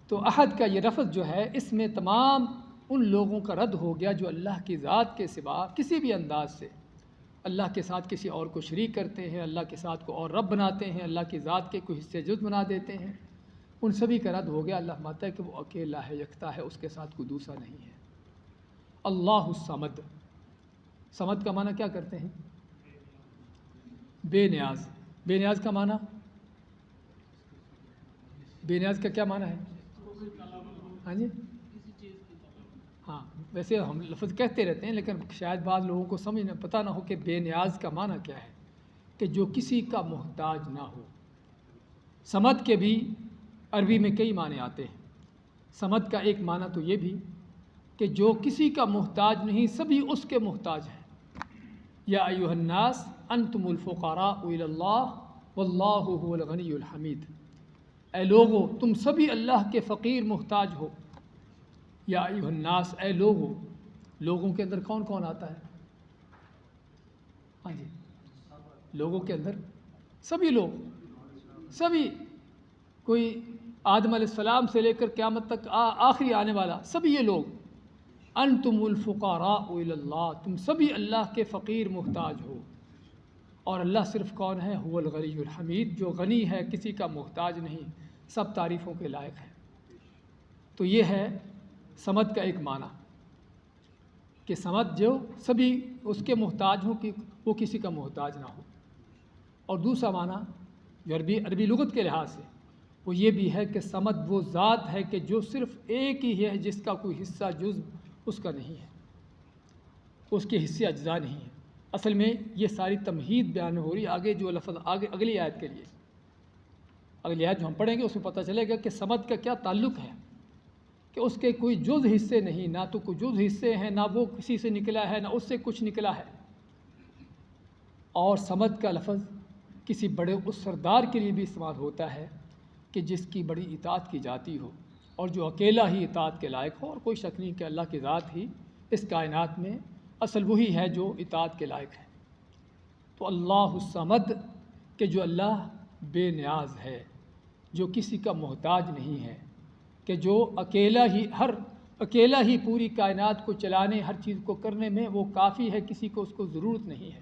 تو احد کا یہ لفظ جو ہے اس میں تمام ان لوگوں کا رد ہو گیا جو اللہ کی ذات کے سوا کسی بھی انداز سے اللہ کے ساتھ کسی اور کو شریک کرتے ہیں، اللہ کے ساتھ کو اور رب بناتے ہیں، اللہ کی ذات کے کوئی حصے جز بنا دیتے ہیں، ان سبھی کا رد ہو گیا۔ اللہ فرماتا ہے کہ وہ اکیلا ہے، یکتا ہے، اس کے ساتھ کوئی دوسرا نہیں ہے۔ اللہ الصمد، صمد کا معنی کیا کرتے ہیں؟ بے نیاز۔ بے نیاز کا معنی، بے نیاز کا کیا معنی ہے؟ ہاں جی، ہاں ویسے ہم لفظ کہتے رہتے ہیں لیکن شاید بعض لوگوں کو سمجھ نہ پتہ نہ ہو کہ بے نیاز کا معنی کیا ہے، کہ جو کسی کا محتاج نہ ہو۔ صمد کے بھی عربی میں کئی معنی آتے ہیں۔ صمد کا ایک معنی تو یہ بھی کہ جو کسی کا محتاج نہیں، سبھی اس کے محتاج ہیں۔ یا ایھا الناس انتم الفقراء الی اللہ واللہ هو الغنی الحمید، اے لوگو تم سبھی اللہ کے فقیر محتاج ہو۔ یا ایھا الناس، اے لوگو، لوگوں کے اندر کون کون آتا ہے؟ ہاں جی، لوگوں کے اندر سبھی لوگ، سبھی، کوئی آدم علیہ السلام سے لے کر قیامت تک آخری آنے والا، سبھی یہ لوگ۔ انتم الفقراء الی اللہ، تم سبھی اللہ کے فقیر محتاج ہو۔ اور اللہ صرف کون ہے؟ هو الغنی الحمید، جو غنی ہے، کسی کا محتاج نہیں، سب تعریفوں کے لائق ہے۔ تو یہ ہے صمد کا ایک معنی، کہ صمد جو سبھی اس کے محتاج ہوں، کہ وہ کسی کا محتاج نہ ہو۔ اور دوسرا معنی جو عربی لغت کے لحاظ سے وہ یہ بھی ہے کہ صمد وہ ذات ہے کہ جو صرف ایک ہی ہے، جس کا کوئی حصہ جز اس کا نہیں ہے، اس کے حصے اجزاء نہیں ہیں۔ اصل میں یہ ساری تمہید بیان ہو رہی ہے۔ آگے جو لفظ آگے اگلی آیت کے لیے، اگلی آیت جو ہم پڑھیں گے اس میں پتہ چلے گا کہ صمد کا کیا تعلق ہے، کہ اس کے کوئی جز حصے نہیں، نہ تو کوئی جز حصے ہیں، نہ وہ کسی سے نکلا ہے، نہ اس سے کچھ نکلا ہے۔ اور صمد کا لفظ کسی بڑے اس سردار کے لیے بھی استعمال ہوتا ہے کہ جس کی بڑی اطاعت کی جاتی ہو، اور جو اکیلا ہی اطاعت کے لائق ہو، اور کوئی شک نہیں کہ اللہ کی ذات ہی اس کائنات میں اصل وہی ہے جو اطاعت کے لائق ہے۔ تو اللہ الصمد، کہ جو اللہ بے نیاز ہے، جو کسی کا محتاج نہیں ہے، کہ جو اکیلا ہی پوری کائنات کو چلانے، ہر چیز کو کرنے میں وہ کافی ہے، کسی کو اس کو ضرورت نہیں ہے۔